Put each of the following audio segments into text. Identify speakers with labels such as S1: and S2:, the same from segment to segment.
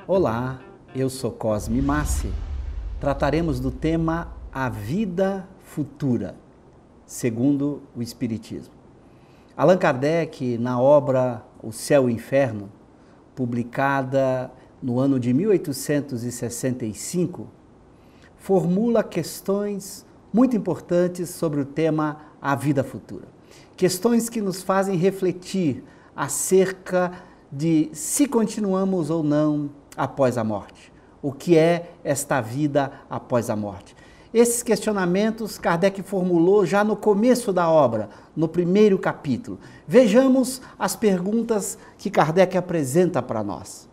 S1: Olá, eu sou Cosme Massi. Trataremos do tema A Vida Futura, segundo o Espiritismo. Allan Kardec, na obra O Céu e o Inferno, publicada no ano de 1865, formula questões muito importantes sobre o tema A Vida Futura. Questões que nos fazem refletir acerca de se continuamos ou não após a morte. O que é esta vida após a morte? Esses questionamentos Kardec formulou já no começo da obra, no primeiro capítulo. Vejamos as perguntas que Kardec apresenta para nós.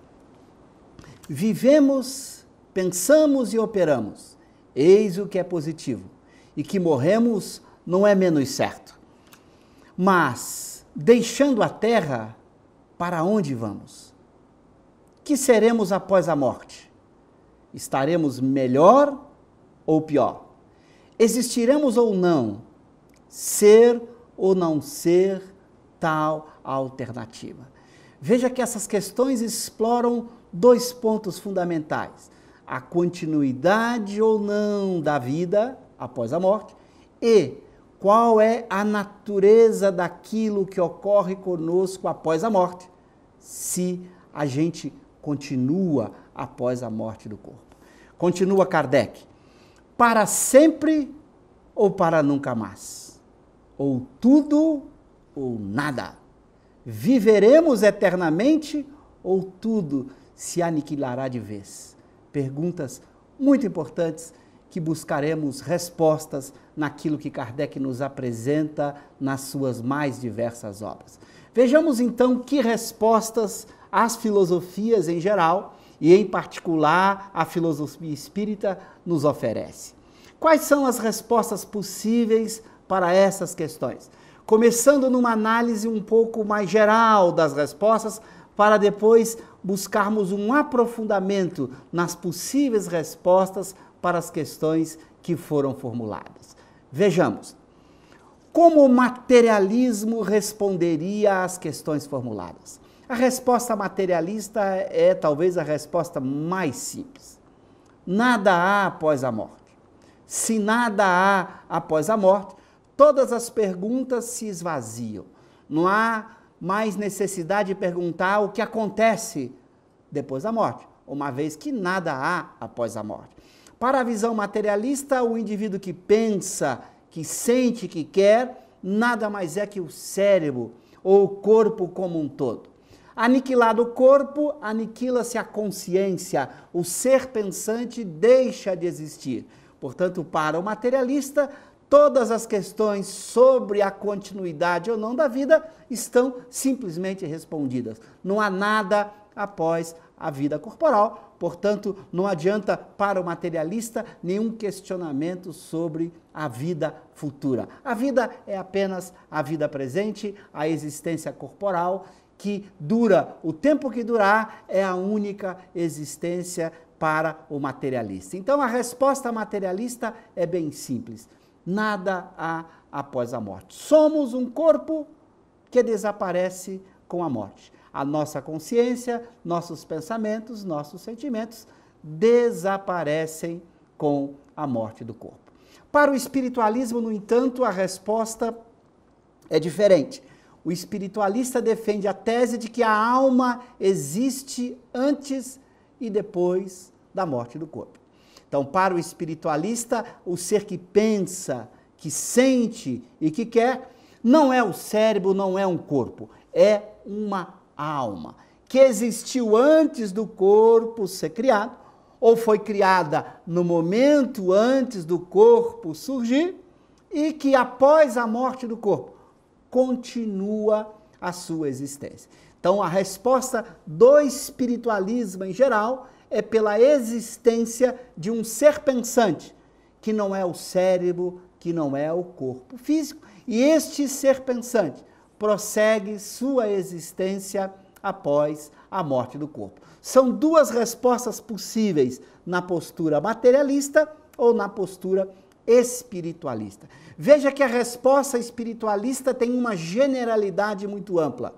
S1: Vivemos, pensamos e operamos. Eis o que é positivo. E que morremos não é menos certo. Mas, deixando a terra, para onde vamos? Que seremos após a morte? Estaremos melhor ou pior? Existiremos ou não? Ser ou não ser tal alternativa? Veja que essas questões exploram dois pontos fundamentais: a continuidade ou não da vida após a morte e qual é a natureza daquilo que ocorre conosco após a morte, se a gente continua após a morte do corpo. Continua Kardec: para sempre ou para nunca mais? Ou tudo ou nada? Viveremos eternamente ou tudo se aniquilará de vez? Perguntas muito importantes que buscaremos respostas naquilo que Kardec nos apresenta nas suas mais diversas obras. Vejamos então que respostas as filosofias em geral, e em particular a filosofia espírita, nos oferece. Quais são as respostas possíveis para essas questões? Começando numa análise um pouco mais geral das respostas, para depois buscarmos um aprofundamento nas possíveis respostas para as questões que foram formuladas. Vejamos. Como o materialismo responderia às questões formuladas? A resposta materialista é talvez a resposta mais simples. Nada há após a morte. Se nada há após a morte, todas as perguntas se esvaziam. Não há mais necessidade de perguntar o que acontece depois da morte, uma vez que nada há após a morte. Para a visão materialista, o indivíduo que pensa, que sente, que quer, nada mais é que o cérebro ou o corpo como um todo. Aniquilado o corpo, aniquila-se a consciência, o ser pensante deixa de existir. Portanto, para o materialista, todas as questões sobre a continuidade ou não da vida estão simplesmente respondidas. Não há nada após a vida corporal, portanto, não adianta para o materialista nenhum questionamento sobre a vida futura. A vida é apenas a vida presente, a existência corporal, que dura o tempo que durar, é a única existência para o materialista. Então, a resposta materialista é bem simples. Nada há após a morte. Somos um corpo que desaparece com a morte. A nossa consciência, nossos pensamentos, nossos sentimentos desaparecem com a morte do corpo. Para o espiritualismo, no entanto, a resposta é diferente. O espiritualista defende a tese de que a alma existe antes e depois da morte do corpo. Então, para o espiritualista, o ser que pensa, que sente e que quer, não é o cérebro, não é um corpo, é uma alma, que existiu antes do corpo ser criado, ou foi criada no momento antes do corpo surgir, e que após a morte do corpo, continua a sua existência. Então, a resposta do espiritualismo em geral é pela existência de um ser pensante, que não é o cérebro, que não é o corpo físico, e este ser pensante prossegue sua existência após a morte do corpo. São duas respostas possíveis na postura materialista ou na postura espiritualista. Veja que a resposta espiritualista tem uma generalidade muito ampla.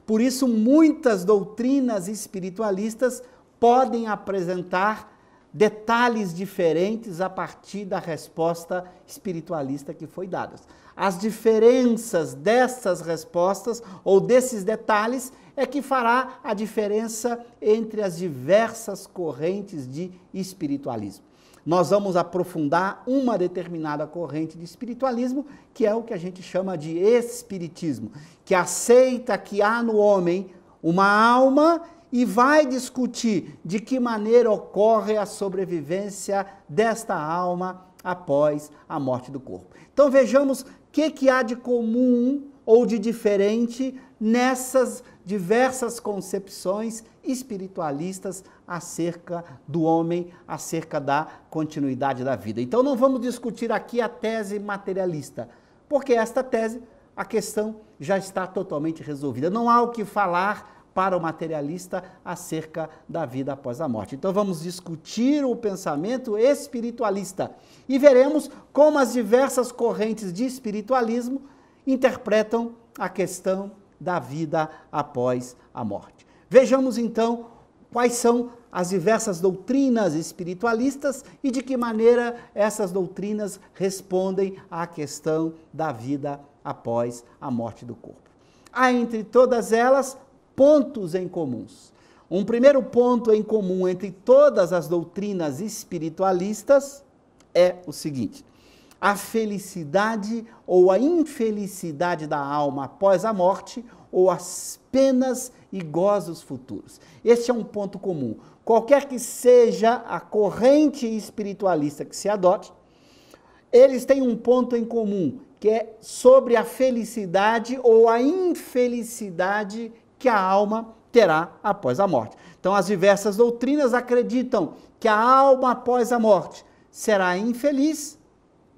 S1: Por isso, muitas doutrinas espiritualistas podem apresentar detalhes diferentes a partir da resposta espiritualista que foi dada. As diferenças dessas respostas ou desses detalhes é que fará a diferença entre as diversas correntes de espiritualismo. Nós vamos aprofundar uma determinada corrente de espiritualismo, que é o que a gente chama de espiritismo, que aceita que há no homem uma alma e vai discutir de que maneira ocorre a sobrevivência desta alma após a morte do corpo. Então vejamos o que há de comum ou de diferente nessas diversas concepções espiritualistas acerca do homem, acerca da continuidade da vida. Então não vamos discutir aqui a tese materialista, porque esta tese, a questão já está totalmente resolvida. Não há o que falar para o materialista acerca da vida após a morte. Então vamos discutir o pensamento espiritualista e veremos como as diversas correntes de espiritualismo interpretam a questão da vida após a morte. Vejamos então quais são as diversas doutrinas espiritualistas e de que maneira essas doutrinas respondem à questão da vida após a morte do corpo. Há entre todas elas pontos em comuns. Um primeiro ponto em comum entre todas as doutrinas espiritualistas é o seguinte: a felicidade ou a infelicidade da alma após a morte, ou as penas e gozos futuros. Este é um ponto comum. Qualquer que seja a corrente espiritualista que se adote, eles têm um ponto em comum, que é sobre a felicidade ou a infelicidade que a alma terá após a morte. Então, as diversas doutrinas acreditam que a alma após a morte será infeliz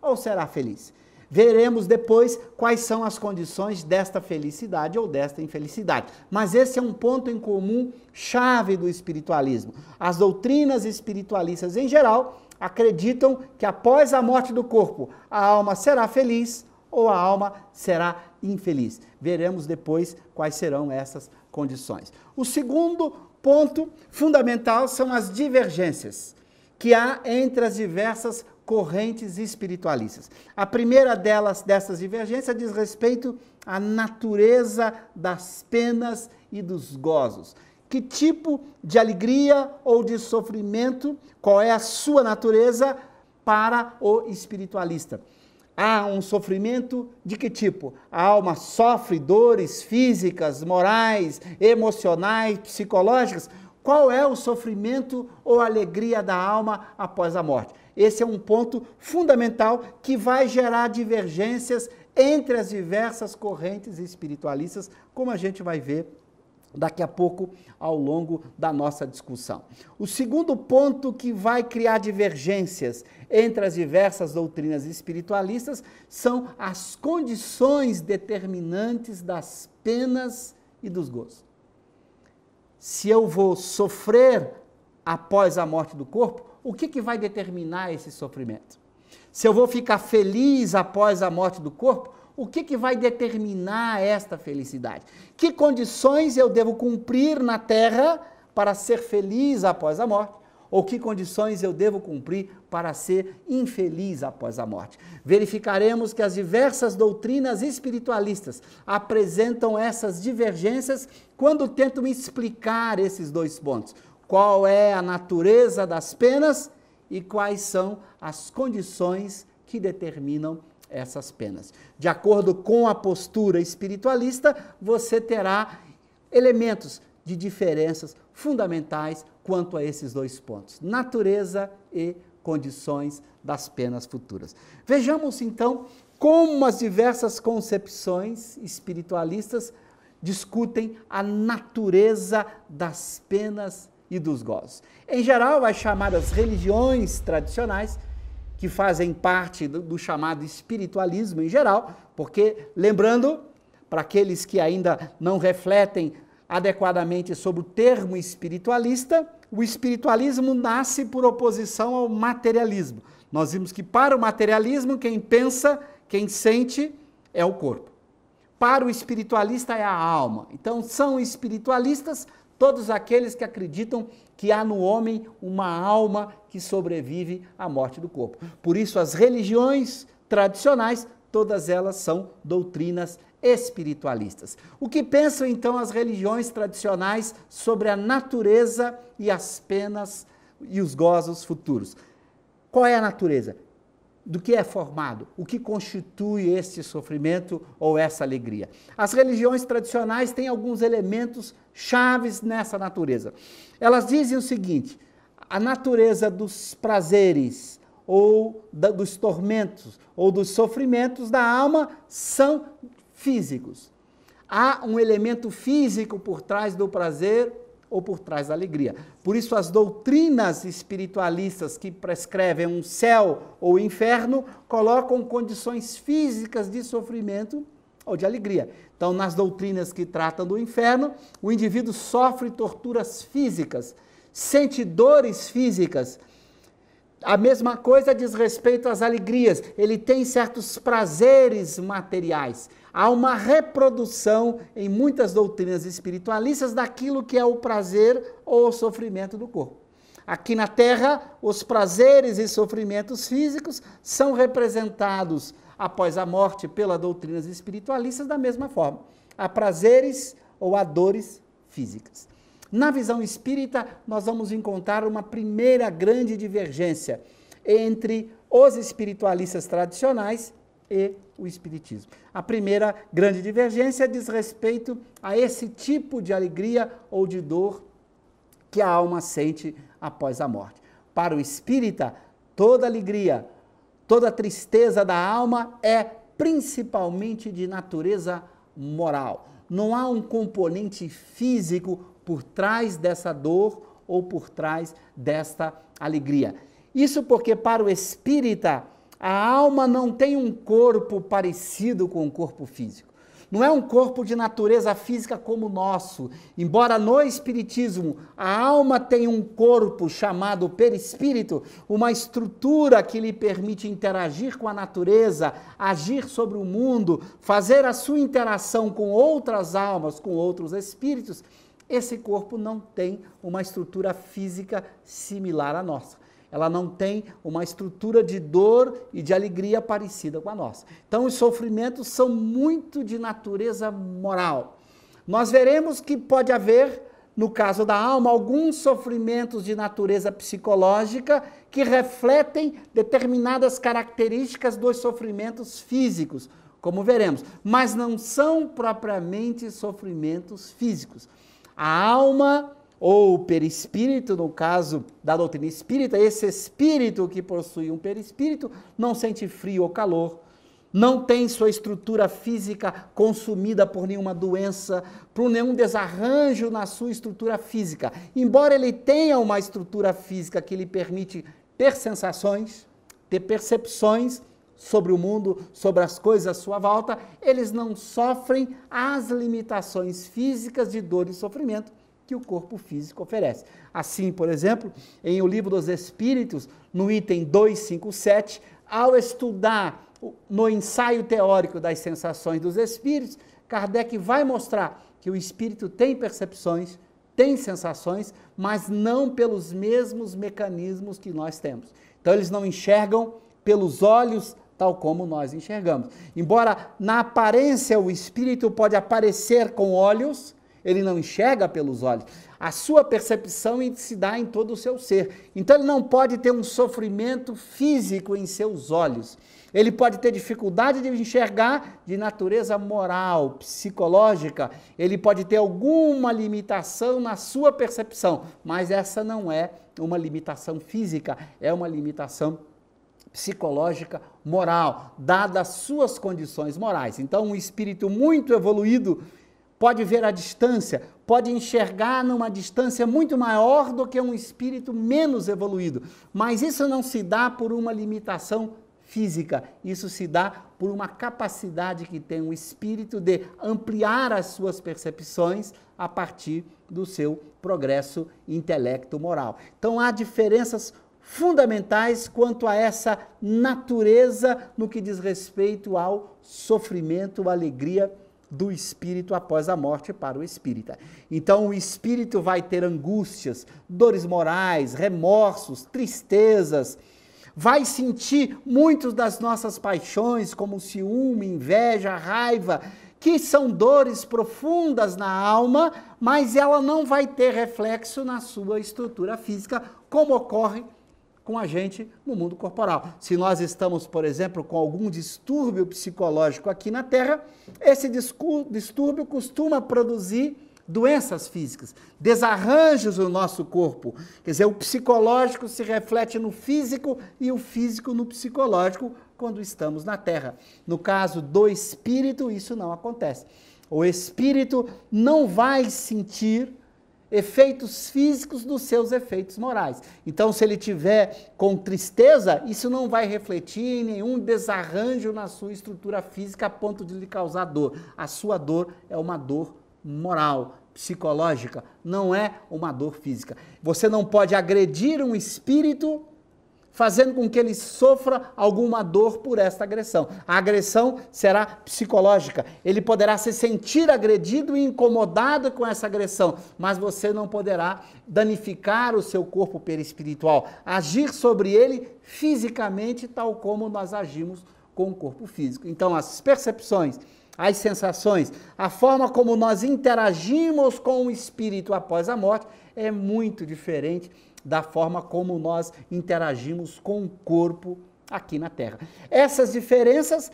S1: ou será feliz. Veremos depois quais são as condições desta felicidade ou desta infelicidade. Mas esse é um ponto em comum chave do espiritualismo. As doutrinas espiritualistas em geral acreditam que após a morte do corpo, a alma será feliz ou a alma será infeliz. Veremos depois quais serão essas condições. O segundo ponto fundamental são as divergências que há entre as diversas correntes espiritualistas. A primeira dessas divergências diz respeito à natureza das penas e dos gozos. Que tipo de alegria ou de sofrimento, qual é a sua natureza para o espiritualista? Há um sofrimento de que tipo? A alma sofre dores físicas, morais, emocionais, psicológicas? Qual é o sofrimento ou alegria da alma após a morte? Esse é um ponto fundamental que vai gerar divergências entre as diversas correntes espiritualistas, como a gente vai ver daqui a pouco ao longo da nossa discussão. O segundo ponto que vai criar divergências entre as diversas doutrinas espiritualistas são as condições determinantes das penas e dos gozos. Se eu vou sofrer após a morte do corpo, o que vai determinar esse sofrimento? Se eu vou ficar feliz após a morte do corpo, o que vai determinar esta felicidade? Que condições eu devo cumprir na terra para ser feliz após a morte? Ou que condições eu devo cumprir para ser infeliz após a morte? Verificaremos que as diversas doutrinas espiritualistas apresentam essas divergências quando tentam explicar esses dois pontos. Qual é a natureza das penas e quais são as condições que determinam essas penas. De acordo com a postura espiritualista, você terá elementos de diferenças fundamentais quanto a esses dois pontos: natureza e condições das penas futuras. Vejamos então como as diversas concepções espiritualistas discutem a natureza das penas e dos gozos. Em geral, as chamadas religiões tradicionais, que fazem parte do chamado espiritualismo em geral, porque, lembrando, para aqueles que ainda não refletem adequadamente sobre o termo espiritualista, o espiritualismo nasce por oposição ao materialismo. Nós vimos que para o materialismo, quem pensa, quem sente é o corpo. Para o espiritualista é a alma. Então, são espiritualistas todos aqueles que acreditam que há no homem uma alma que sobrevive à morte do corpo. Por isso, as religiões tradicionais, todas elas são doutrinas espiritualistas. O que pensam, então, as religiões tradicionais sobre a natureza e as penas e os gozos futuros? Qual é a natureza? Do que é formado? O que constitui este sofrimento ou essa alegria? As religiões tradicionais têm alguns elementos chaves nessa natureza. Elas dizem o seguinte: a natureza dos prazeres ou dos tormentos ou dos sofrimentos da alma são físicos. Há um elemento físico por trás do prazer ou por trás da alegria. Por isso, as doutrinas espiritualistas que prescrevem um céu ou inferno colocam condições físicas de sofrimento ou de alegria. Então, nas doutrinas que tratam do inferno, o indivíduo sofre torturas físicas, sente dores físicas. A mesma coisa diz respeito às alegrias. Ele tem certos prazeres materiais. Há uma reprodução em muitas doutrinas espiritualistas daquilo que é o prazer ou o sofrimento do corpo. Aqui na Terra, os prazeres e sofrimentos físicos são representados após a morte pelas doutrinas espiritualistas da mesma forma. Há prazeres ou há dores físicas. Na visão espírita, nós vamos encontrar uma primeira grande divergência entre os espiritualistas tradicionais e o espiritismo. A primeira grande divergência diz respeito a esse tipo de alegria ou de dor que a alma sente após a morte. Para o espírita, toda alegria, toda tristeza da alma é principalmente de natureza moral. Não há um componente físico por trás dessa dor ou por trás desta alegria. Isso porque para o espírita, a alma não tem um corpo parecido com o corpo físico. Não é um corpo de natureza física como o nosso. Embora no espiritismo a alma tenha um corpo chamado perispírito, uma estrutura que lhe permite interagir com a natureza, agir sobre o mundo, fazer a sua interação com outras almas, com outros espíritos, esse corpo não tem uma estrutura física similar à nossa. Ela não tem uma estrutura de dor e de alegria parecida com a nossa. Então, os sofrimentos são muito de natureza moral. Nós veremos que pode haver, no caso da alma, alguns sofrimentos de natureza psicológica que refletem determinadas características dos sofrimentos físicos, como veremos, mas não são propriamente sofrimentos físicos. A alma ou perispírito, no caso da doutrina espírita, esse espírito que possui um perispírito não sente frio ou calor, não tem sua estrutura física consumida por nenhuma doença, por nenhum desarranjo na sua estrutura física. Embora ele tenha uma estrutura física que lhe permite ter sensações, ter percepções sobre o mundo, sobre as coisas à sua volta, eles não sofrem as limitações físicas de dor e sofrimento que o corpo físico oferece. Assim, por exemplo, em O Livro dos Espíritos, no item 257, ao estudar no ensaio teórico das sensações dos espíritos, Kardec vai mostrar que o espírito tem percepções, tem sensações, mas não pelos mesmos mecanismos que nós temos. Então, eles não enxergam pelos olhos tal como nós enxergamos. Embora na aparência o espírito pode aparecer com olhos, ele não enxerga pelos olhos. A sua percepção se dá em todo o seu ser. Então ele não pode ter um sofrimento físico em seus olhos. Ele pode ter dificuldade de enxergar de natureza moral, psicológica. Ele pode ter alguma limitação na sua percepção, mas essa não é uma limitação física, é uma limitação psicológica, moral, dadas as suas condições morais. Então um espírito muito evoluído pode ver a distância, pode enxergar numa distância muito maior do que um espírito menos evoluído. Mas isso não se dá por uma limitação física, isso se dá por uma capacidade que tem o espírito de ampliar as suas percepções a partir do seu progresso intelecto-moral. Então há diferenças fundamentais quanto a essa natureza no que diz respeito ao sofrimento, à alegria do espírito após a morte para o espírita. Então o espírito vai ter angústias, dores morais, remorsos, tristezas, vai sentir muitas das nossas paixões, como ciúme, inveja, raiva, que são dores profundas na alma, mas ela não vai ter reflexo na sua estrutura física, como ocorre com a gente no mundo corporal. Se nós estamos, por exemplo, com algum distúrbio psicológico aqui na Terra, esse distúrbio costuma produzir doenças físicas, desarranjos no nosso corpo. Quer dizer, o psicológico se reflete no físico e o físico no psicológico quando estamos na Terra. No caso do espírito, isso não acontece. O espírito não vai sentir efeitos físicos dos seus efeitos morais. Então, se ele tiver com tristeza, isso não vai refletir em nenhum desarranjo na sua estrutura física a ponto de lhe causar dor. A sua dor é uma dor moral, psicológica, não é uma dor física. Você não pode agredir um espírito fazendo com que ele sofra alguma dor por esta agressão. A agressão será psicológica. Ele poderá se sentir agredido e incomodado com essa agressão, mas você não poderá danificar o seu corpo perispiritual, agir sobre ele fisicamente, tal como nós agimos com o corpo físico. Então, as percepções, as sensações, a forma como nós interagimos com o espírito após a morte é muito diferente da forma como nós interagimos com o corpo aqui na Terra. Essas diferenças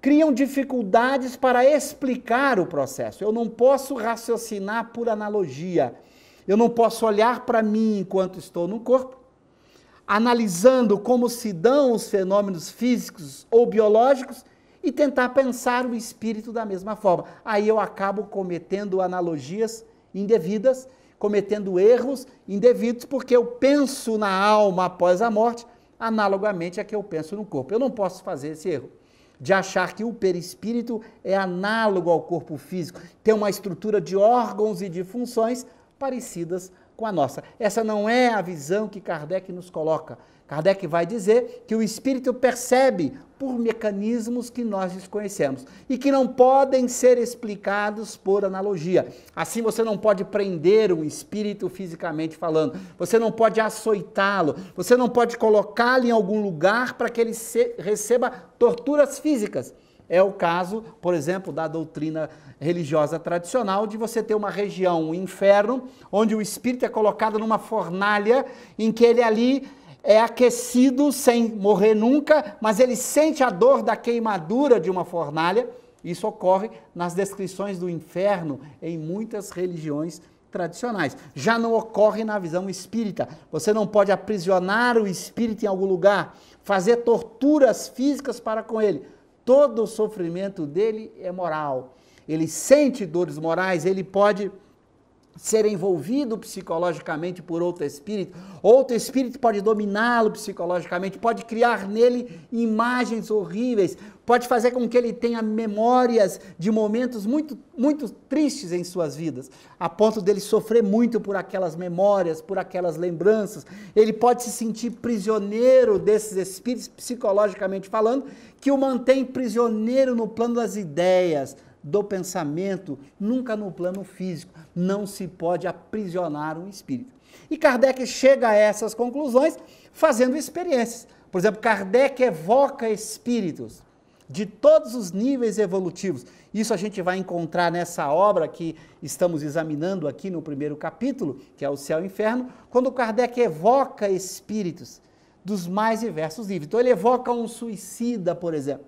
S1: criam dificuldades para explicar o processo. Eu não posso raciocinar por analogia. Eu não posso olhar para mim enquanto estou no corpo, analisando como se dão os fenômenos físicos ou biológicos e tentar pensar o espírito da mesma forma. Aí eu acabo cometendo analogias indevidas, cometendo erros indevidos, porque eu penso na alma após a morte, analogamente a que eu penso no corpo. Eu não posso fazer esse erro de achar que o perispírito é análogo ao corpo físico, tem uma estrutura de órgãos e de funções parecidas com a nossa. Essa não é a visão que Kardec nos coloca. Kardec vai dizer que o espírito percebe por mecanismos que nós desconhecemos e que não podem ser explicados por analogia. Assim, você não pode prender um espírito fisicamente falando, você não pode açoitá-lo, você não pode colocá-lo em algum lugar para que ele receba torturas físicas. É o caso, por exemplo, da doutrina religiosa tradicional de você ter uma região, um inferno, onde o espírito é colocado numa fornalha em que ele ali é aquecido sem morrer nunca, mas ele sente a dor da queimadura de uma fornalha. Isso ocorre nas descrições do inferno em muitas religiões tradicionais. Já não ocorre na visão espírita. Você não pode aprisionar o espírito em algum lugar, fazer torturas físicas para com ele. Todo o sofrimento dele é moral. Ele sente dores morais, ele pode ser envolvido psicologicamente por outro espírito pode dominá-lo psicologicamente, pode criar nele imagens horríveis, pode fazer com que ele tenha memórias de momentos muito, muito tristes em suas vidas, a ponto dele sofrer muito por aquelas memórias, por aquelas lembranças. Ele pode se sentir prisioneiro desses espíritos, psicologicamente falando, que o mantém prisioneiro no plano das ideias, do pensamento, nunca no plano físico. Não se pode aprisionar um espírito. E Kardec chega a essas conclusões fazendo experiências. Por exemplo, Kardec evoca espíritos de todos os níveis evolutivos. Isso a gente vai encontrar nessa obra que estamos examinando aqui no primeiro capítulo, que é o Céu e o Inferno, quando Kardec evoca espíritos dos mais diversos níveis. Então ele evoca um suicida, por exemplo,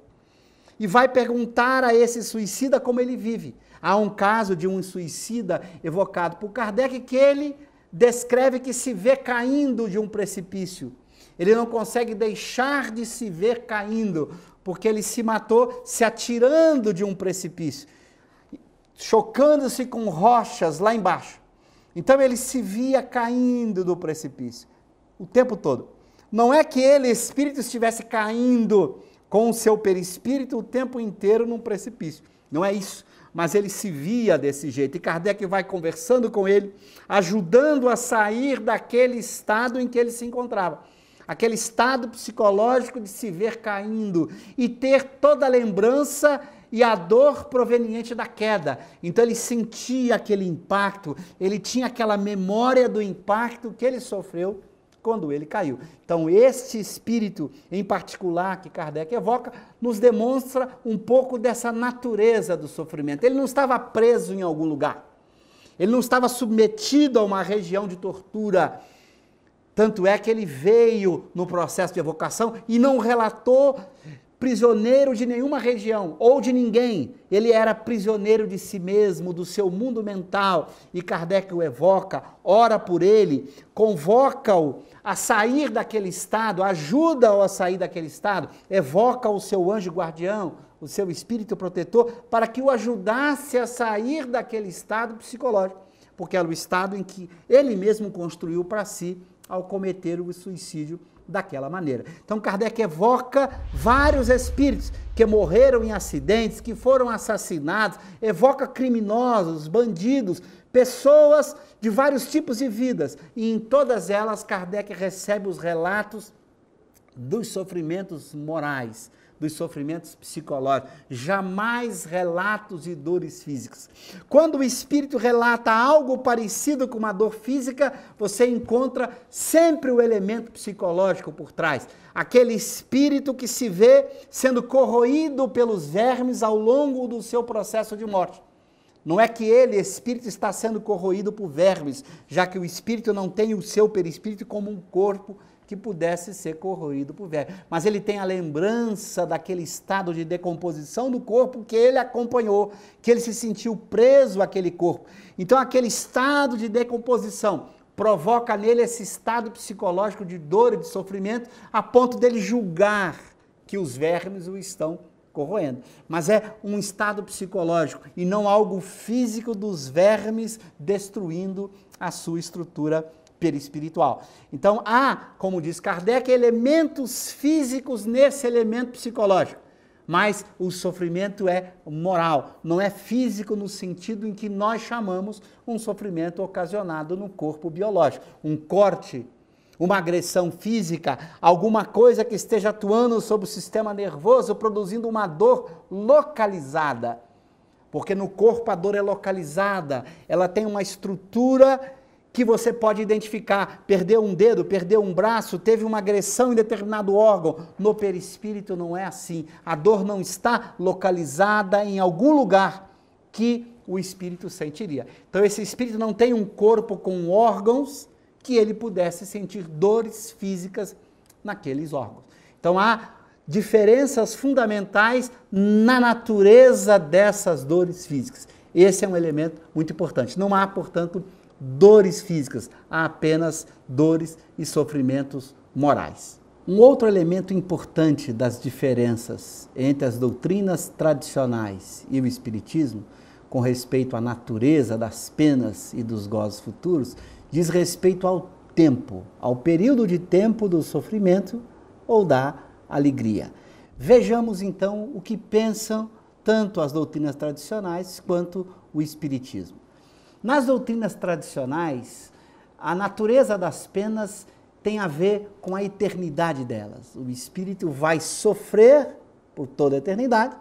S1: e vai perguntar a esse suicida como ele vive. Há um caso de um suicida evocado por Kardec que ele descreve que se vê caindo de um precipício. Ele não consegue deixar de se ver caindo, porque ele se matou se atirando de um precipício, chocando-se com rochas lá embaixo. Então ele se via caindo do precipício o tempo todo. Não é que ele, espírito, estivesse caindo com o seu perispírito o tempo inteiro num precipício. Não é isso. Mas ele se via desse jeito. E Kardec vai conversando com ele, ajudando a sair daquele estado em que ele se encontrava. aquele estado psicológico de se ver caindo e ter toda a lembrança e a dor proveniente da queda. Então ele sentia aquele impacto, ele tinha aquela memória do impacto que ele sofreu quando ele caiu. Então este espírito em particular que Kardec evoca, nos demonstra um pouco dessa natureza do sofrimento. Ele não estava preso em algum lugar, ele não estava submetido a uma região de tortura. Tanto é que ele veio no processo de evocação e não relatou prisioneiro de nenhuma região ou de ninguém. Ele era prisioneiro de si mesmo, do seu mundo mental. E Kardec o evoca, ora por ele, convoca-o a sair daquele estado, ajuda-o a sair daquele estado, evoca o seu anjo guardião, o seu espírito protetor, para que o ajudasse a sair daquele estado psicológico, porque era o estado em que ele mesmo construiu para si ao cometer o suicídio daquela maneira. Então Kardec evoca vários espíritos que morreram em acidentes, que foram assassinados, evoca criminosos, bandidos, pessoas de vários tipos de vidas, e em todas elas Kardec recebe os relatos dos sofrimentos morais, dos sofrimentos psicológicos, jamais relatos de dores físicas. Quando o espírito relata algo parecido com uma dor física, você encontra sempre o elemento psicológico por trás. Aquele espírito que se vê sendo corroído pelos vermes ao longo do seu processo de morte. Não é que ele, espírito, está sendo corroído por vermes, já que o espírito não tem o seu perispírito como um corpo que pudesse ser corroído por vermes. Mas ele tem a lembrança daquele estado de decomposição do corpo que ele acompanhou, que ele se sentiu preso àquele corpo. Então aquele estado de decomposição provoca nele esse estado psicológico de dor e de sofrimento, a ponto dele julgar que os vermes o estão corroendo. Mas é um estado psicológico e não algo físico dos vermes destruindo a sua estrutura perispiritual. Então há, como diz Kardec, elementos físicos nesse elemento psicológico, mas o sofrimento é moral, não é físico no sentido em que nós chamamos um sofrimento ocasionado no corpo biológico, um corte, uma agressão física, alguma coisa que esteja atuando sobre o sistema nervoso, produzindo uma dor localizada, porque no corpo a dor é localizada, ela tem uma estrutura que você pode identificar, perdeu um dedo, perdeu um braço, teve uma agressão em determinado órgão. No perispírito não é assim. A dor não está localizada em algum lugar que o espírito sentiria. Então esse espírito não tem um corpo com órgãos que ele pudesse sentir dores físicas naqueles órgãos. Então há diferenças fundamentais na natureza dessas dores físicas. Esse é um elemento muito importante. Não há, portanto, dores físicas, há apenas dores e sofrimentos morais. Um outro elemento importante das diferenças entre as doutrinas tradicionais e o espiritismo, com respeito à natureza das penas e dos gozos futuros, diz respeito ao tempo, ao período de tempo do sofrimento ou da alegria. Vejamos então o que pensam tanto as doutrinas tradicionais quanto o espiritismo. Nas doutrinas tradicionais, a natureza das penas tem a ver com a eternidade delas. O espírito vai sofrer por toda a eternidade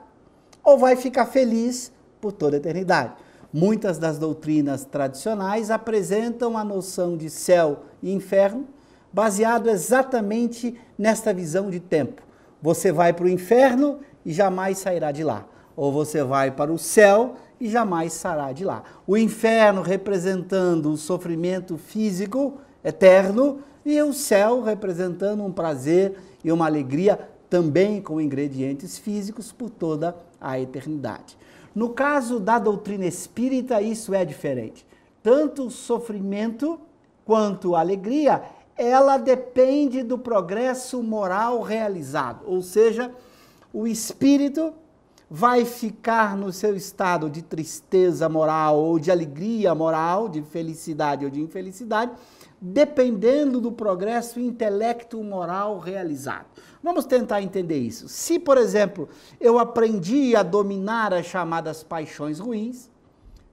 S1: ou vai ficar feliz por toda a eternidade. Muitas das doutrinas tradicionais apresentam a noção de céu e inferno baseado exatamente nesta visão de tempo. Você vai para o inferno e jamais sairá de lá. Ou você vai para o céu e jamais sairá de lá. O inferno representando o sofrimento físico eterno e o céu representando um prazer e uma alegria também com ingredientes físicos por toda a eternidade. No caso da doutrina espírita, isso é diferente. Tanto o sofrimento quanto a alegria, ela depende do progresso moral realizado, ou seja, o espírito vai ficar no seu estado de tristeza moral ou de alegria moral, de felicidade ou de infelicidade, dependendo do progresso intelecto-moral realizado. Vamos tentar entender isso. Se, por exemplo, eu aprendi a dominar as chamadas paixões ruins,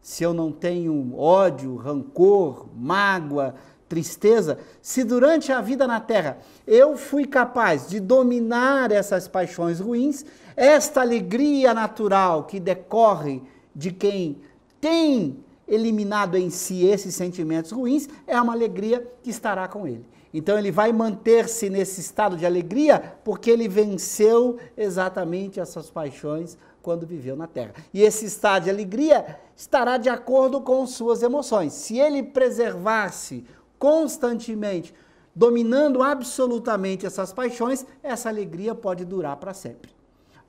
S1: se eu não tenho ódio, rancor, mágoa, tristeza, se durante a vida na terra eu fui capaz de dominar essas paixões ruins, esta alegria natural que decorre de quem tem eliminado em si esses sentimentos ruins, é uma alegria que estará com ele. Então ele vai manter-se nesse estado de alegria porque ele venceu exatamente essas paixões quando viveu na terra. E esse estado de alegria estará de acordo com suas emoções. Se ele preservar-se constantemente, dominando absolutamente essas paixões, essa alegria pode durar para sempre.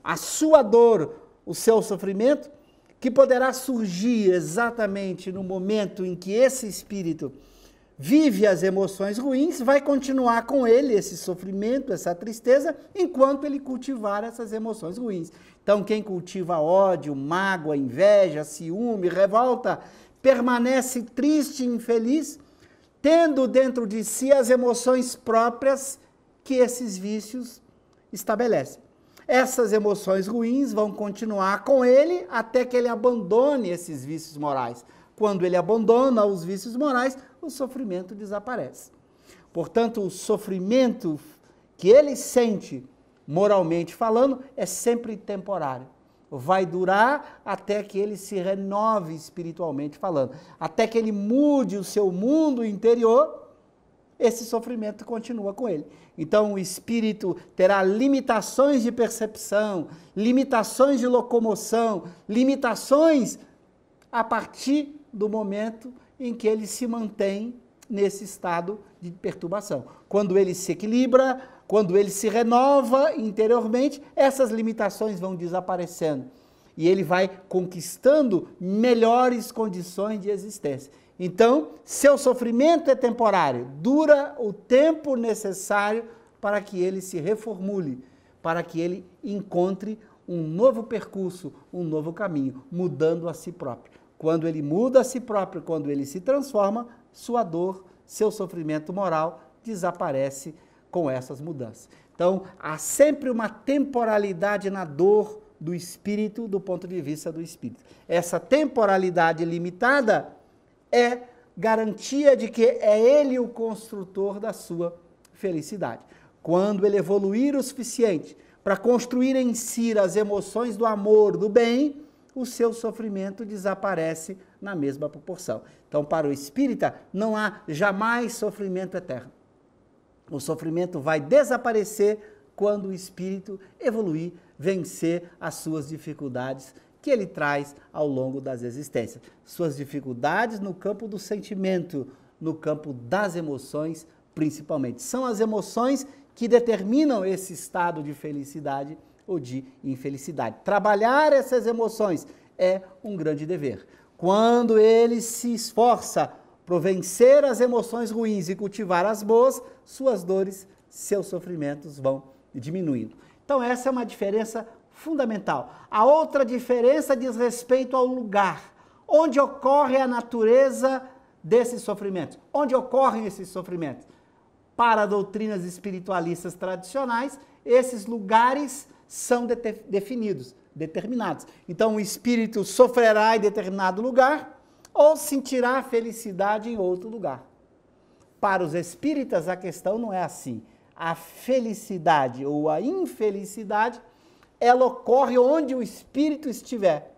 S1: A sua dor, o seu sofrimento, que poderá surgir exatamente no momento em que esse espírito vive as emoções ruins, vai continuar com ele esse sofrimento, essa tristeza, enquanto ele cultivar essas emoções ruins. Então, quem cultiva ódio, mágoa, inveja, ciúme, revolta, permanece triste e infeliz, tendo dentro de si as emoções próprias que esses vícios estabelecem. Essas emoções ruins vão continuar com ele até que ele abandone esses vícios morais. Quando ele abandona os vícios morais, o sofrimento desaparece. Portanto, o sofrimento que ele sente, moralmente falando, é sempre temporário. Vai durar até que ele se renove espiritualmente falando. Até que ele mude o seu mundo interior, esse sofrimento continua com ele. Então o espírito terá limitações de percepção, limitações de locomoção, limitações a partir do momento em que ele se mantém nesse estado de perturbação. Quando ele se equilibra, quando ele se renova interiormente, essas limitações vão desaparecendo e ele vai conquistando melhores condições de existência. Então, seu sofrimento é temporário, dura o tempo necessário para que ele se reformule, para que ele encontre um novo percurso, um novo caminho, mudando a si próprio. Quando ele muda a si próprio, quando ele se transforma, sua dor, seu sofrimento moral desaparece com essas mudanças. Então, há sempre uma temporalidade na dor do espírito, do ponto de vista do espírito. Essa temporalidade limitada é garantia de que é ele o construtor da sua felicidade. Quando ele evoluir o suficiente para construir em si as emoções do amor, do bem, o seu sofrimento desaparece na mesma proporção. Então, para o espírita, não há jamais sofrimento eterno. O sofrimento vai desaparecer quando o espírito evoluir, vencer as suas dificuldades que ele traz ao longo das existências. Suas dificuldades no campo do sentimento, no campo das emoções, principalmente. São as emoções que determinam esse estado de felicidade ou de infelicidade. Trabalhar essas emoções é um grande dever. Quando ele se esforça por vencer as emoções ruins e cultivar as boas, suas dores, seus sofrimentos vão diminuindo. Então essa é uma diferença fundamental. A outra diferença diz respeito ao lugar onde ocorre a natureza desses sofrimentos. Onde ocorrem esses sofrimentos? Para doutrinas espiritualistas tradicionais, esses lugares são definidos, determinados. Então o espírito sofrerá em determinado lugar ou sentirá felicidade em outro lugar. Para os espíritas a questão não é assim. A felicidade ou a infelicidade, ela ocorre onde o espírito estiver,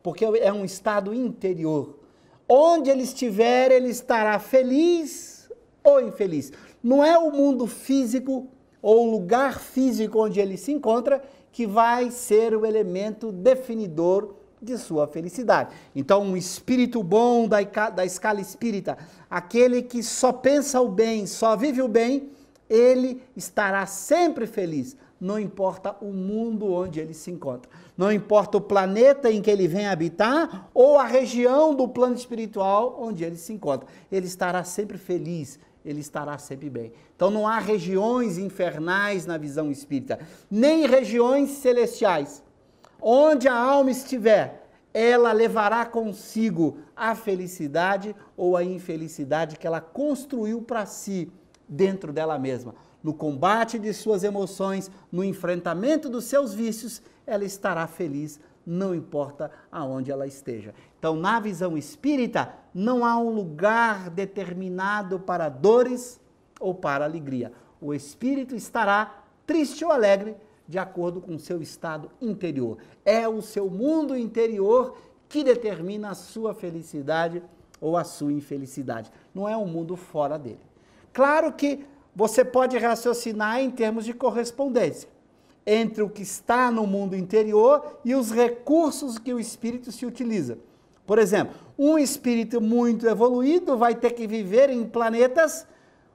S1: porque é um estado interior. Onde ele estiver, ele estará feliz ou infeliz. Não é o mundo físico ou o lugar físico onde ele se encontra que vai ser o elemento definidor de sua felicidade. Então, um espírito bom da escala espírita, aquele que só pensa o bem, só vive o bem, ele estará sempre feliz, não importa o mundo onde ele se encontra. Não importa o planeta em que ele vem habitar ou a região do plano espiritual onde ele se encontra. Ele estará sempre feliz, ele estará sempre bem. Então não há regiões infernais na visão espírita, nem regiões celestiais. Onde a alma estiver, ela levará consigo a felicidade ou a infelicidade que ela construiu para si, dentro dela mesma. No combate de suas emoções, no enfrentamento dos seus vícios, ela estará feliz não importa aonde ela esteja. Então, na visão espírita, não há um lugar determinado para dores ou para alegria. O espírito estará triste ou alegre de acordo com o seu estado interior. É o seu mundo interior que determina a sua felicidade ou a sua infelicidade. Não é um mundo fora dele. Claro que você pode raciocinar em termos de correspondência entre o que está no mundo interior e os recursos que o espírito se utiliza. Por exemplo, um espírito muito evoluído vai ter que viver em planetas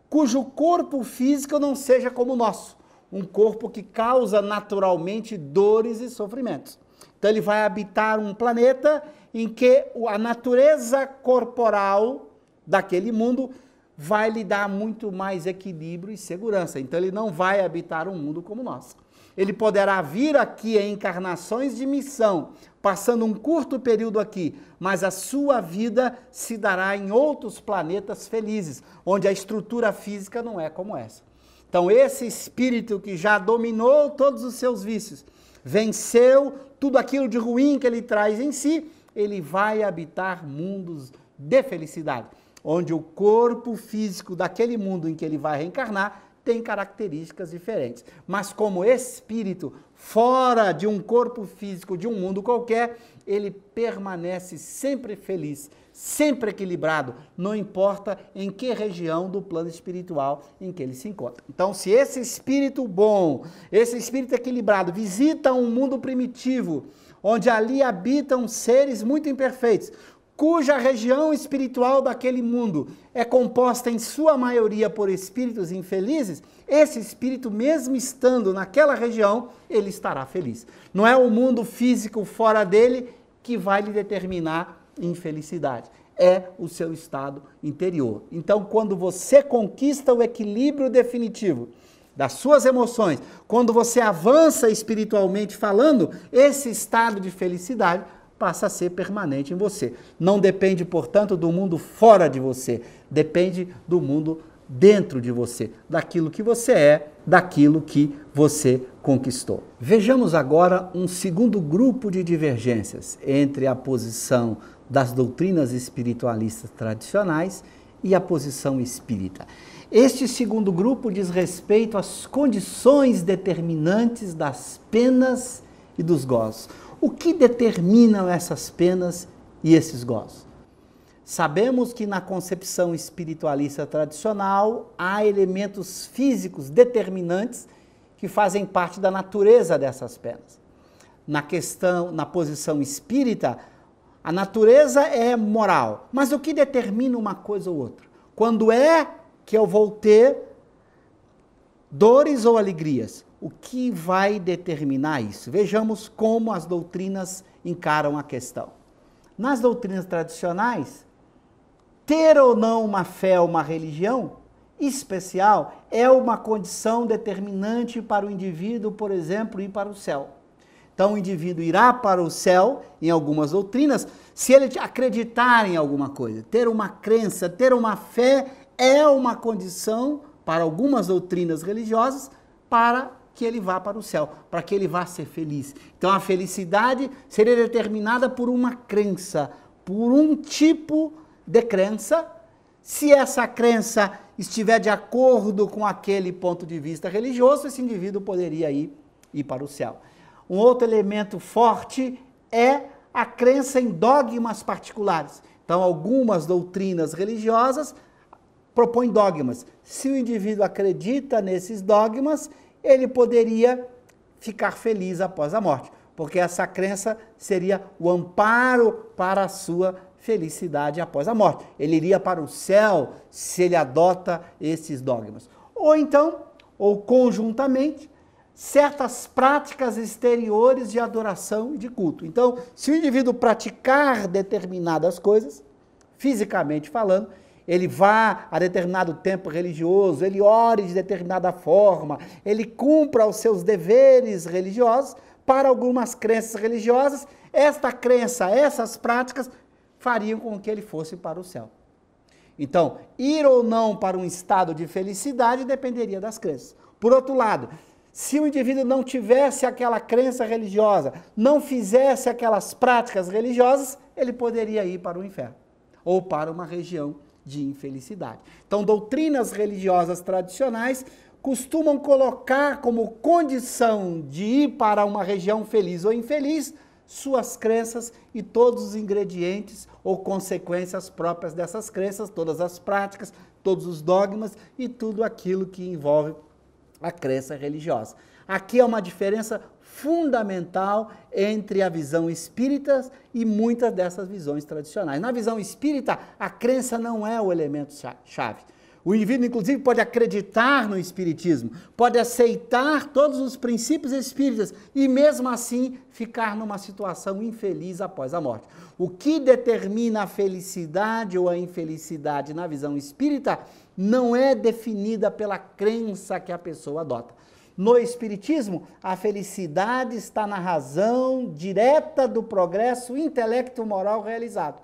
S1: cujo corpo físico não seja como o nosso. Um corpo que causa naturalmente dores e sofrimentos. Então ele vai habitar um planeta em que a natureza corporal daquele mundo vai lhe dar muito mais equilíbrio e segurança. Então ele não vai habitar um mundo como o nosso. Ele poderá vir aqui em encarnações de missão, passando um curto período aqui, mas a sua vida se dará em outros planetas felizes, onde a estrutura física não é como essa. Então esse espírito que já dominou todos os seus vícios, venceu tudo aquilo de ruim que ele traz em si, ele vai habitar mundos de felicidade, onde o corpo físico daquele mundo em que ele vai reencarnar tem características diferentes. Mas como espírito, fora de um corpo físico, de um mundo qualquer, ele permanece sempre feliz, sempre equilibrado, não importa em que região do plano espiritual em que ele se encontra. Então, se esse espírito bom, esse espírito equilibrado, visita um mundo primitivo, onde ali habitam seres muito imperfeitos, cuja região espiritual daquele mundo é composta em sua maioria por espíritos infelizes, esse espírito, mesmo estando naquela região, ele estará feliz. Não é o mundo físico fora dele que vai lhe determinar infelicidade. É o seu estado interior. Então, quando você conquista o equilíbrio definitivo das suas emoções, quando você avança espiritualmente falando, esse estado de felicidade passa a ser permanente em você. Não depende, portanto, do mundo fora de você, depende do mundo dentro de você, daquilo que você é, daquilo que você conquistou. Vejamos agora um segundo grupo de divergências entre a posição das doutrinas espiritualistas tradicionais e a posição espírita. Este segundo grupo diz respeito às condições determinantes das penas e dos gozos. O que determinam essas penas e esses gozos? Sabemos que na concepção espiritualista tradicional há elementos físicos determinantes que fazem parte da natureza dessas penas. Na posição espírita, a natureza é moral, mas o que determina uma coisa ou outra? Quando é que eu vou ter dores ou alegrias? O que vai determinar isso? Vejamos como as doutrinas encaram a questão. Nas doutrinas tradicionais, ter ou não uma fé ou uma religião especial é uma condição determinante para o indivíduo, por exemplo, ir para o céu. Então, o indivíduo irá para o céu, em algumas doutrinas, se ele acreditar em alguma coisa. Ter uma crença, ter uma fé é uma condição, para algumas doutrinas religiosas, para que ele vá para o céu, para que ele vá ser feliz. Então, a felicidade seria determinada por uma crença, por um tipo de crença. Se essa crença estiver de acordo com aquele ponto de vista religioso, esse indivíduo poderia ir para o céu. Um outro elemento forte é a crença em dogmas particulares. Então, algumas doutrinas religiosas propõem dogmas. Se o indivíduo acredita nesses dogmas, ele poderia ficar feliz após a morte, porque essa crença seria o amparo para a sua felicidade após a morte. Ele iria para o céu se ele adota esses dogmas. Ou então, ou conjuntamente, certas práticas exteriores de adoração e de culto. Então, se o indivíduo praticar determinadas coisas, fisicamente falando, ele vá a determinado tempo religioso, ele ore de determinada forma, ele cumpra os seus deveres religiosos, para algumas crenças religiosas, esta crença, essas práticas, fariam com que ele fosse para o céu. Então, ir ou não para um estado de felicidade dependeria das crenças. Por outro lado, Se o indivíduo não tivesse aquela crença religiosa, não fizesse aquelas práticas religiosas, ele poderia ir para o inferno ou para uma região de infelicidade. Então, doutrinas religiosas tradicionais costumam colocar como condição de ir para uma região feliz ou infeliz suas crenças e todos os ingredientes ou consequências próprias dessas crenças, todas as práticas, todos os dogmas e tudo aquilo que envolve a crença religiosa. Aqui é uma diferença fundamental entre a visão espírita e muitas dessas visões tradicionais. Na visão espírita, a crença não é o elemento chave. O indivíduo, inclusive, pode acreditar no espiritismo, pode aceitar todos os princípios espíritas e, mesmo assim, ficar numa situação infeliz após a morte. O que determina a felicidade ou a infelicidade na visão espírita não é definida pela crença que a pessoa adota. No espiritismo, a felicidade está na razão direta do progresso intelecto-moral realizado,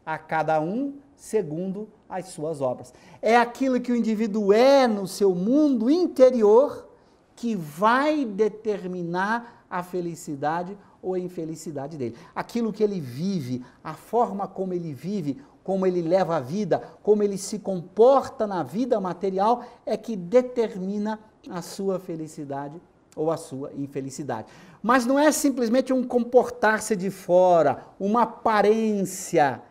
S1: a cada um segundo as suas obras. É aquilo que o indivíduo é no seu mundo interior que vai determinar a felicidade ou a infelicidade dele. Aquilo que ele vive, a forma como ele vive, como ele leva a vida, como ele se comporta na vida material, é que determina a sua felicidade ou a sua infelicidade. Mas não é simplesmente um comportar-se de fora, uma aparência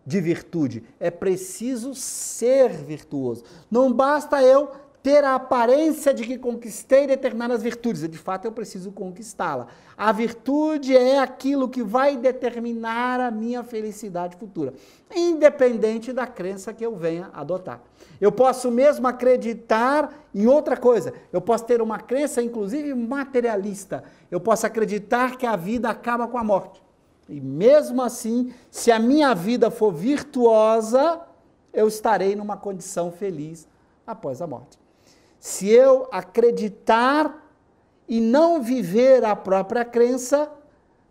S1: de virtude. É preciso ser virtuoso. Não basta eu ter a aparência de que conquistei determinadas virtudes. De fato, eu preciso conquistá-la. A virtude é aquilo que vai determinar a minha felicidade futura, independente da crença que eu venha adotar. Eu posso mesmo acreditar em outra coisa. Eu posso ter uma crença, inclusive, materialista. Eu posso acreditar que a vida acaba com a morte. E mesmo assim, se a minha vida for virtuosa, eu estarei numa condição feliz após a morte. Se eu acreditar e não viver a própria crença,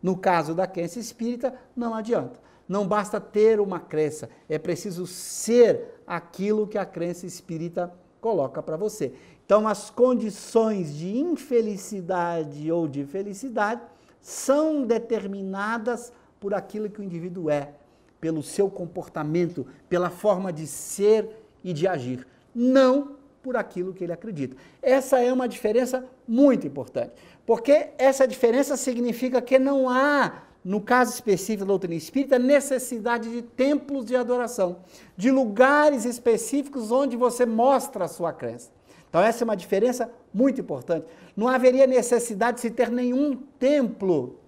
S1: no caso da crença espírita, não adianta. Não basta ter uma crença, é preciso ser aquilo que a crença espírita coloca para você. Então, as condições de infelicidade ou de felicidade são determinadas por aquilo que o indivíduo é, pelo seu comportamento, pela forma de ser e de agir, não por aquilo que ele acredita. Essa é uma diferença muito importante, porque essa diferença significa que não há, no caso específico da doutrina espírita, necessidade de templos de adoração, de lugares específicos onde você mostra a sua crença. Então essa é uma diferença muito importante. Não haveria necessidade de se ter nenhum templo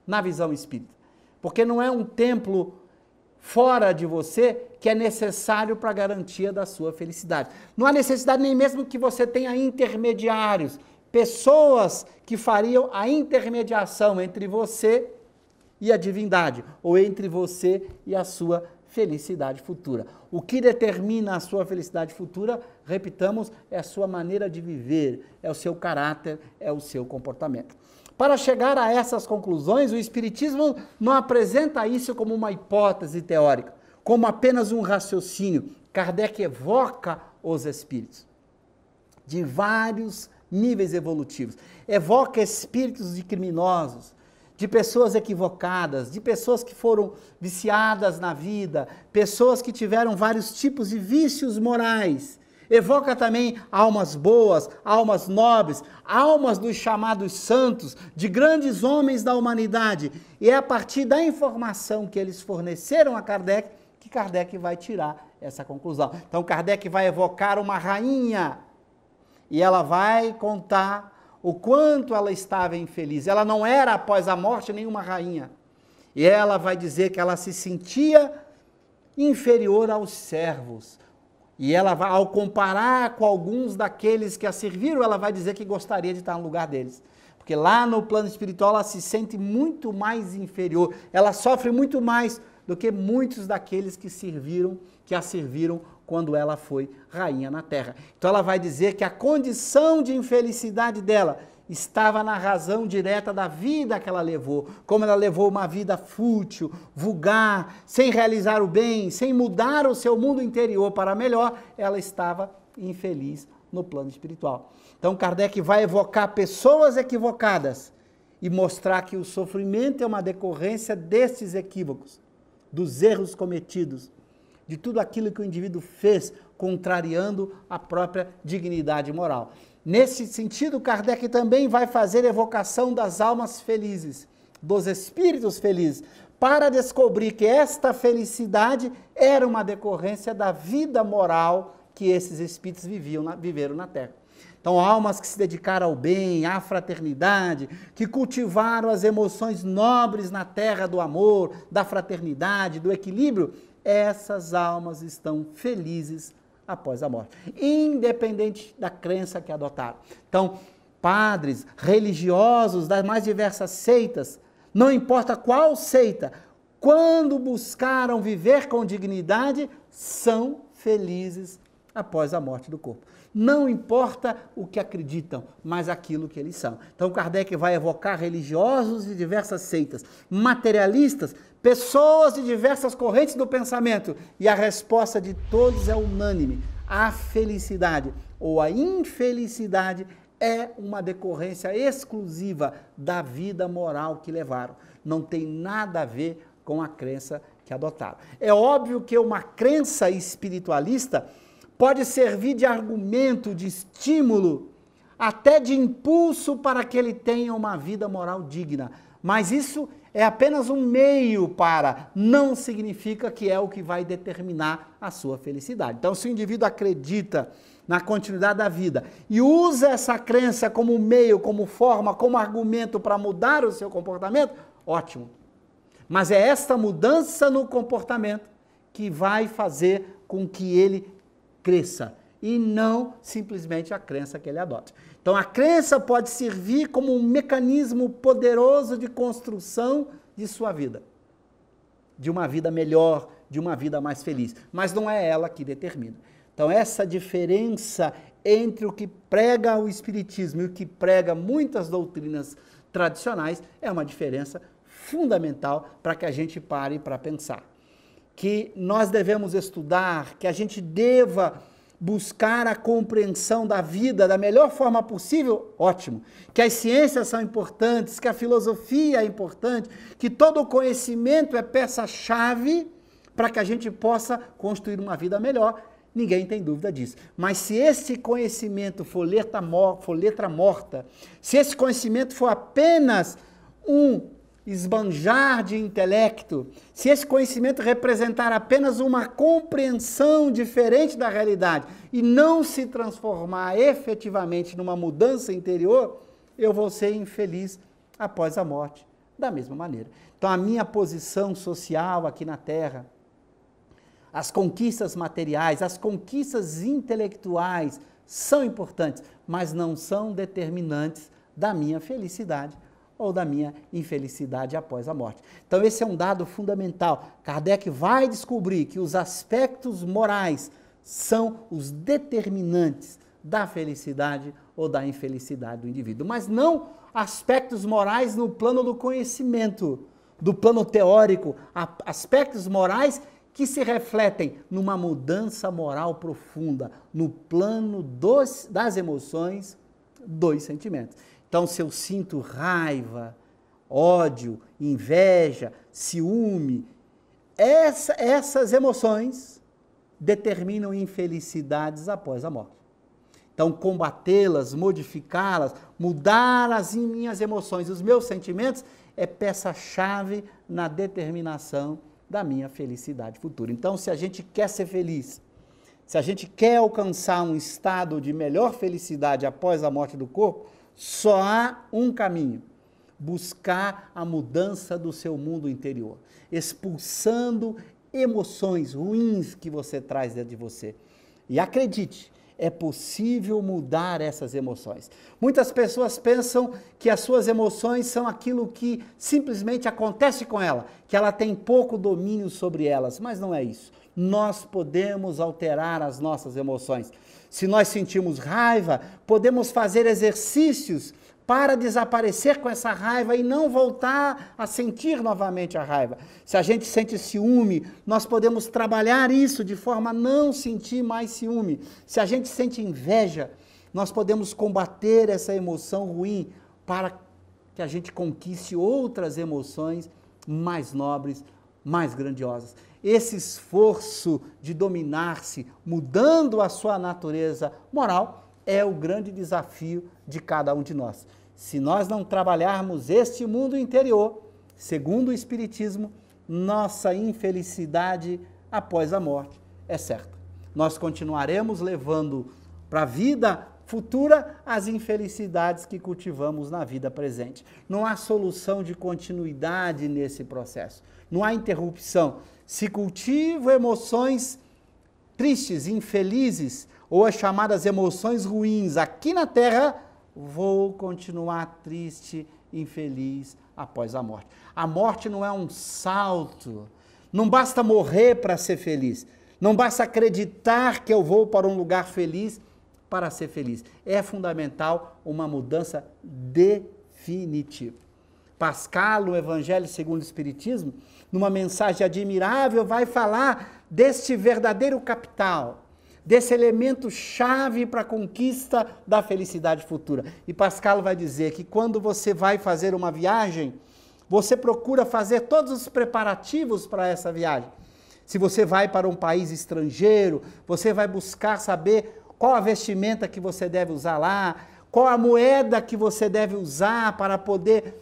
S1: na visão espírita, porque não é um templo fora de você que é necessário para a garantia da sua felicidade. Não há necessidade nem mesmo que você tenha intermediários, pessoas que fariam a intermediação entre você e a divindade, ou entre você e a sua felicidade futura. O que determina a sua felicidade futura, repitamos, é a sua maneira de viver, é o seu caráter, é o seu comportamento. Para chegar a essas conclusões, o Espiritismo não apresenta isso como uma hipótese teórica, como apenas um raciocínio. Kardec evoca os espíritos de vários níveis evolutivos. Evoca espíritos de criminosos, de pessoas equivocadas, de pessoas que foram viciadas na vida, pessoas que tiveram vários tipos de vícios morais. Evoca também almas boas, almas nobres, almas dos chamados santos, de grandes homens da humanidade. E é a partir da informação que eles forneceram a Kardec que Kardec vai tirar essa conclusão. Então Kardec vai evocar uma rainha e ela vai contar o quanto ela estava infeliz. Ela não era, após a morte, nenhuma rainha. E ela vai dizer que ela se sentia inferior aos servos. E ela, ao comparar com alguns daqueles que a serviram, ela vai dizer que gostaria de estar no lugar deles. Porque lá no plano espiritual ela se sente muito mais inferior. Ela sofre muito mais do que muitos daqueles que a serviram quando ela foi rainha na terra. Então ela vai dizer que a condição de infelicidade dela estava na razão direta da vida que ela levou, como ela levou uma vida fútil, vulgar, sem realizar o bem, sem mudar o seu mundo interior para melhor, ela estava infeliz no plano espiritual. Então Kardec vai evocar pessoas equivocadas e mostrar que o sofrimento é uma decorrência desses equívocos, dos erros cometidos, de tudo aquilo que o indivíduo fez, contrariando a própria dignidade moral. Nesse sentido, Kardec também vai fazer evocação das almas felizes, dos espíritos felizes, para descobrir que esta felicidade era uma decorrência da vida moral que esses espíritos viveram na Terra. Então, almas que se dedicaram ao bem, à fraternidade, que cultivaram as emoções nobres na terra do amor, da fraternidade, do equilíbrio, essas almas estão felizes após a morte, independente da crença que adotaram. Então, padres, religiosos das mais diversas seitas, não importa qual seita, quando buscaram viver com dignidade, são felizes após a morte do corpo. Não importa o que acreditam, mas aquilo que eles são. Então Kardec vai evocar religiosos de diversas seitas, materialistas, pessoas de diversas correntes do pensamento, e a resposta de todos é unânime. A felicidade ou a infelicidade é uma decorrência exclusiva da vida moral que levaram. Não tem nada a ver com a crença que adotaram. É óbvio que uma crença espiritualista pode servir de argumento, de estímulo, até de impulso para que ele tenha uma vida moral digna. Mas isso é apenas um meio para, não significa que é o que vai determinar a sua felicidade. Então, se o indivíduo acredita na continuidade da vida e usa essa crença como meio, como forma, como argumento para mudar o seu comportamento, ótimo. Mas é esta mudança no comportamento que vai fazer com que ele cresça, e não simplesmente a crença que ele adota. Então a crença pode servir como um mecanismo poderoso de construção de sua vida, de uma vida melhor, de uma vida mais feliz, mas não é ela que determina. Então essa diferença entre o que prega o Espiritismo e o que prega muitas doutrinas tradicionais é uma diferença fundamental para que a gente pare para pensar. Que nós devemos estudar, que a gente deva buscar a compreensão da vida da melhor forma possível, ótimo. Que as ciências são importantes, que a filosofia é importante, que todo o conhecimento é peça-chave para que a gente possa construir uma vida melhor, ninguém tem dúvida disso. Mas se esse conhecimento for letra morta, se esse conhecimento for apenas um esbanjar de intelecto, se esse conhecimento representar apenas uma compreensão diferente da realidade e não se transformar efetivamente numa mudança interior, eu vou ser infeliz após a morte, da mesma maneira. Então a minha posição social aqui na Terra, as conquistas materiais, as conquistas intelectuais são importantes, mas não são determinantes da minha felicidade ou da minha infelicidade após a morte. Então esse é um dado fundamental. Kardec vai descobrir que os aspectos morais são os determinantes da felicidade ou da infelicidade do indivíduo, mas não aspectos morais no plano do conhecimento, do plano teórico, aspectos morais que se refletem numa mudança moral profunda, no plano das emoções, dos sentimentos. Então, se eu sinto raiva, ódio, inveja, ciúme, essas emoções determinam infelicidades após a morte. Então, combatê-las, modificá-las, mudar as minhas emoções, os meus sentimentos, é peça-chave na determinação da minha felicidade futura. Então, se a gente quer ser feliz, se a gente quer alcançar um estado de melhor felicidade após a morte do corpo, só há um caminho: buscar a mudança do seu mundo interior, expulsando emoções ruins que você traz dentro de você. E acredite, é possível mudar essas emoções. Muitas pessoas pensam que as suas emoções são aquilo que simplesmente acontece com ela, que ela tem pouco domínio sobre elas, mas não é isso. Nós podemos alterar as nossas emoções. Se nós sentimos raiva, podemos fazer exercícios para desaparecer com essa raiva e não voltar a sentir novamente a raiva. Se a gente sente ciúme, nós podemos trabalhar isso de forma a não sentir mais ciúme. Se a gente sente inveja, nós podemos combater essa emoção ruim para que a gente conquiste outras emoções mais nobres, mais grandiosas. Esse esforço de dominar-se, mudando a sua natureza moral, é o grande desafio de cada um de nós. Se nós não trabalharmos este mundo interior, segundo o Espiritismo, nossa infelicidade após a morte é certa. Nós continuaremos levando para a vida futura as infelicidades que cultivamos na vida presente. Não há solução de continuidade nesse processo. Não há interrupção. Se cultivo emoções tristes, infelizes, ou as chamadas emoções ruins aqui na Terra, vou continuar triste, infeliz após a morte. A morte não é um salto. Não basta morrer para ser feliz. Não basta acreditar que eu vou para um lugar feliz para ser feliz. É fundamental uma mudança definitiva. Pascal, no Evangelho segundo o Espiritismo, numa mensagem admirável, vai falar deste verdadeiro capital, desse elemento chave para a conquista da felicidade futura. E Pascal vai dizer que quando você vai fazer uma viagem, você procura fazer todos os preparativos para essa viagem. Se você vai para um país estrangeiro, você vai buscar saber qual a vestimenta que você deve usar lá, qual a moeda que você deve usar para poder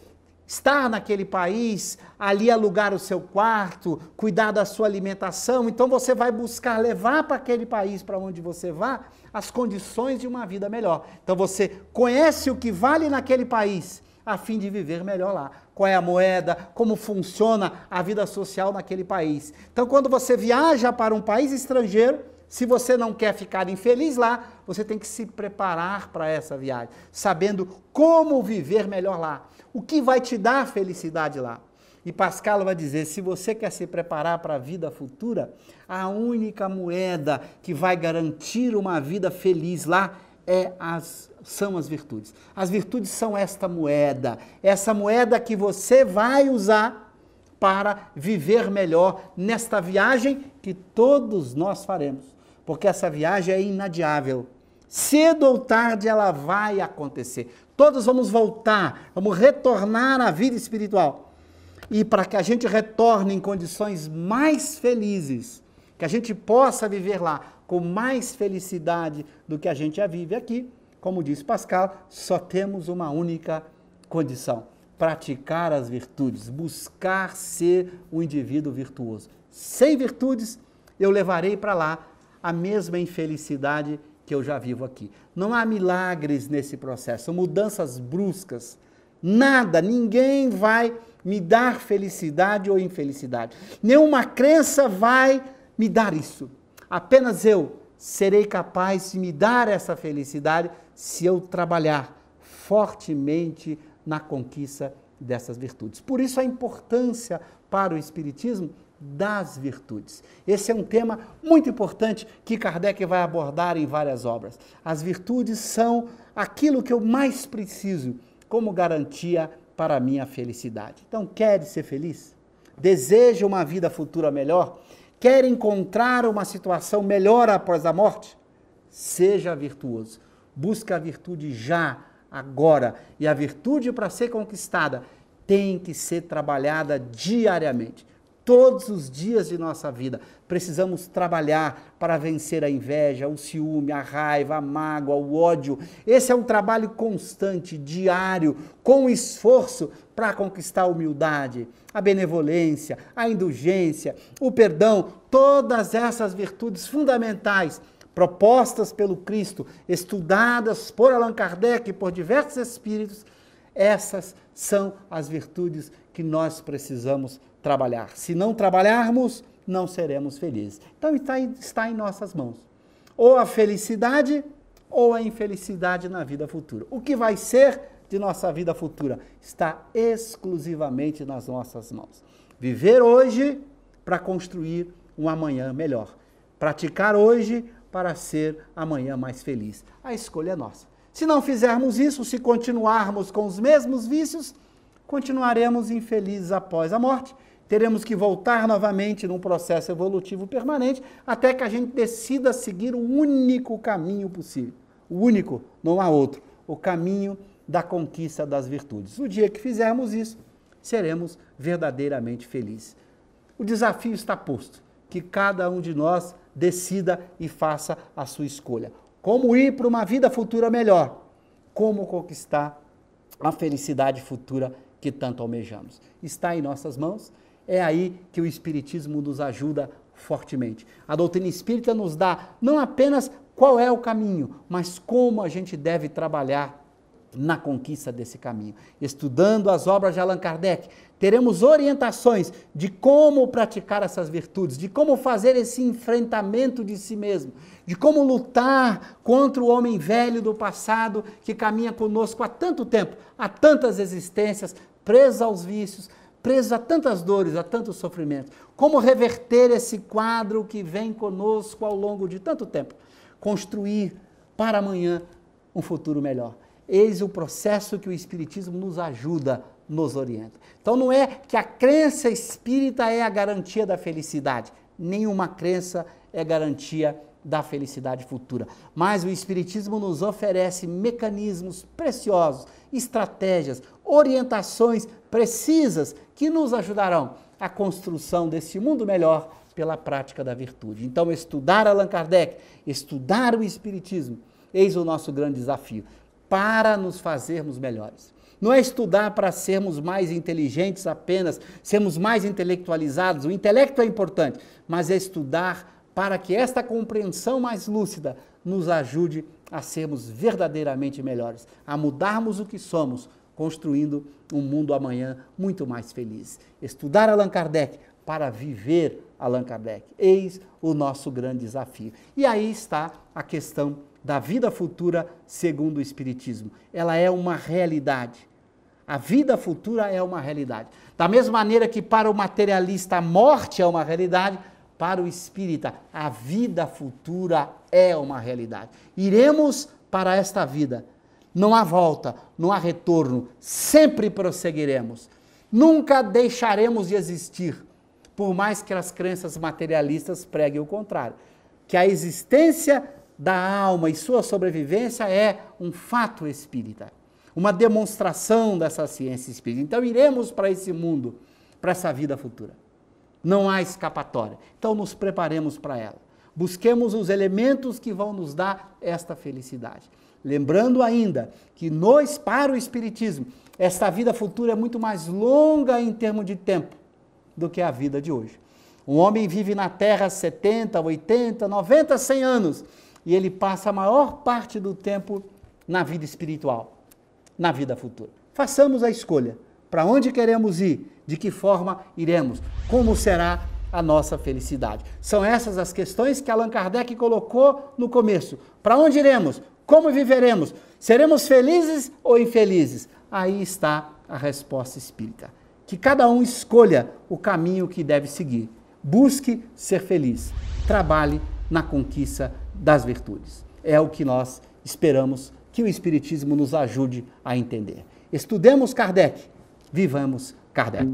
S1: estar naquele país, ali alugar o seu quarto, cuidar da sua alimentação. Então você vai buscar levar para aquele país para onde você vá as condições de uma vida melhor. Então você conhece o que vale naquele país a fim de viver melhor lá. Qual é a moeda, como funciona a vida social naquele país. Então quando você viaja para um país estrangeiro, se você não quer ficar infeliz lá, você tem que se preparar para essa viagem, sabendo como viver melhor lá. O que vai te dar felicidade lá? E Pascal vai dizer, se você quer se preparar para a vida futura, a única moeda que vai garantir uma vida feliz lá são as virtudes. As virtudes são essa moeda que você vai usar para viver melhor nesta viagem que todos nós faremos. Porque essa viagem é inadiável. Cedo ou tarde ela vai acontecer. Todos vamos voltar, vamos retornar à vida espiritual. E para que a gente retorne em condições mais felizes, que a gente possa viver lá com mais felicidade do que a gente já vive aqui, como disse Pascal, só temos uma única condição: praticar as virtudes, buscar ser um indivíduo virtuoso. Sem virtudes, eu levarei para lá a mesma infelicidade que eu já vivo aqui. Não há milagres nesse processo, são mudanças bruscas. Nada, ninguém vai me dar felicidade ou infelicidade. Nenhuma crença vai me dar isso. Apenas eu serei capaz de me dar essa felicidade se eu trabalhar fortemente na conquista dessas virtudes. Por isso a importância para o Espiritismo das virtudes. Esse é um tema muito importante que Kardec vai abordar em várias obras. As virtudes são aquilo que eu mais preciso como garantia para a minha felicidade. Então, quer ser feliz? Deseja uma vida futura melhor? Quer encontrar uma situação melhor após a morte? Seja virtuoso. Busca a virtude já, agora. E a virtude, para ser conquistada, tem que ser trabalhada diariamente. Todos os dias de nossa vida, precisamos trabalhar para vencer a inveja, o ciúme, a raiva, a mágoa, o ódio. Esse é um trabalho constante, diário, com esforço para conquistar a humildade, a benevolência, a indulgência, o perdão, todas essas virtudes fundamentais propostas pelo Cristo, estudadas por Allan Kardec e por diversos espíritos. Essas são as virtudes que nós precisamos trabalhar. Se não trabalharmos, não seremos felizes. Então está em nossas mãos. Ou a felicidade ou a infelicidade na vida futura. O que vai ser de nossa vida futura está exclusivamente nas nossas mãos. Viver hoje para construir um amanhã melhor. Praticar hoje para ser amanhã mais feliz. A escolha é nossa. Se não fizermos isso, se continuarmos com os mesmos vícios, continuaremos infelizes após a morte. Teremos que voltar novamente num processo evolutivo permanente, até que a gente decida seguir o único caminho possível. O único, não há outro. O caminho da conquista das virtudes. O dia que fizermos isso, seremos verdadeiramente felizes. O desafio está posto, que cada um de nós decida e faça a sua escolha. Como ir para uma vida futura melhor? Como conquistar a felicidade futura que tanto almejamos? Está em nossas mãos. É aí que o Espiritismo nos ajuda fortemente. A doutrina espírita nos dá não apenas qual é o caminho, mas como a gente deve trabalhar na conquista desse caminho. Estudando as obras de Allan Kardec, teremos orientações de como praticar essas virtudes, de como fazer esse enfrentamento de si mesmo, de como lutar contra o homem velho do passado que caminha conosco há tanto tempo, há tantas existências, preso aos vícios, preso a tantas dores, a tantos sofrimentos. Como reverter esse quadro que vem conosco ao longo de tanto tempo. Construir para amanhã um futuro melhor. Eis o processo que o Espiritismo nos ajuda, nos orienta. Então não é que a crença espírita é a garantia da felicidade. Nenhuma crença é garantia da felicidade futura. Mas o Espiritismo nos oferece mecanismos preciosos, estratégias, orientações precisas que nos ajudarão à construção desse mundo melhor pela prática da virtude. Então, estudar Allan Kardec, estudar o Espiritismo, eis o nosso grande desafio, para nos fazermos melhores. Não é estudar para sermos mais inteligentes apenas, sermos mais intelectualizados, o intelecto é importante, mas é estudar para que esta compreensão mais lúcida nos ajude a sermos verdadeiramente melhores, a mudarmos o que somos, construindo um mundo amanhã muito mais feliz. Estudar Allan Kardec para viver Allan Kardec. Eis o nosso grande desafio. E aí está a questão da vida futura segundo o Espiritismo. Ela é uma realidade. A vida futura é uma realidade. Da mesma maneira que para o materialista a morte é uma realidade, para o espírita a vida futura é uma realidade. Iremos para esta vida. Não há volta, não há retorno, sempre prosseguiremos. Nunca deixaremos de existir, por mais que as crenças materialistas preguem o contrário. Que a existência da alma e sua sobrevivência é um fato espírita, uma demonstração dessa ciência espírita. Então iremos para esse mundo, para essa vida futura. Não há escapatória. Então nos preparemos para ela. Busquemos os elementos que vão nos dar esta felicidade. Lembrando ainda que para o Espiritismo, esta vida futura é muito mais longa em termos de tempo do que a vida de hoje. Um homem vive na Terra 70, 80, 90, 100 anos e ele passa a maior parte do tempo na vida espiritual, na vida futura. Façamos a escolha. Para onde queremos ir? De que forma iremos? Como será a nossa felicidade? São essas as questões que Allan Kardec colocou no começo. Para onde iremos? Como viveremos? Seremos felizes ou infelizes? Aí está a resposta espírita. Que cada um escolha o caminho que deve seguir. Busque ser feliz. Trabalhe na conquista das virtudes. É o que nós esperamos que o Espiritismo nos ajude a entender. Estudemos Kardec. Vivamos Kardec.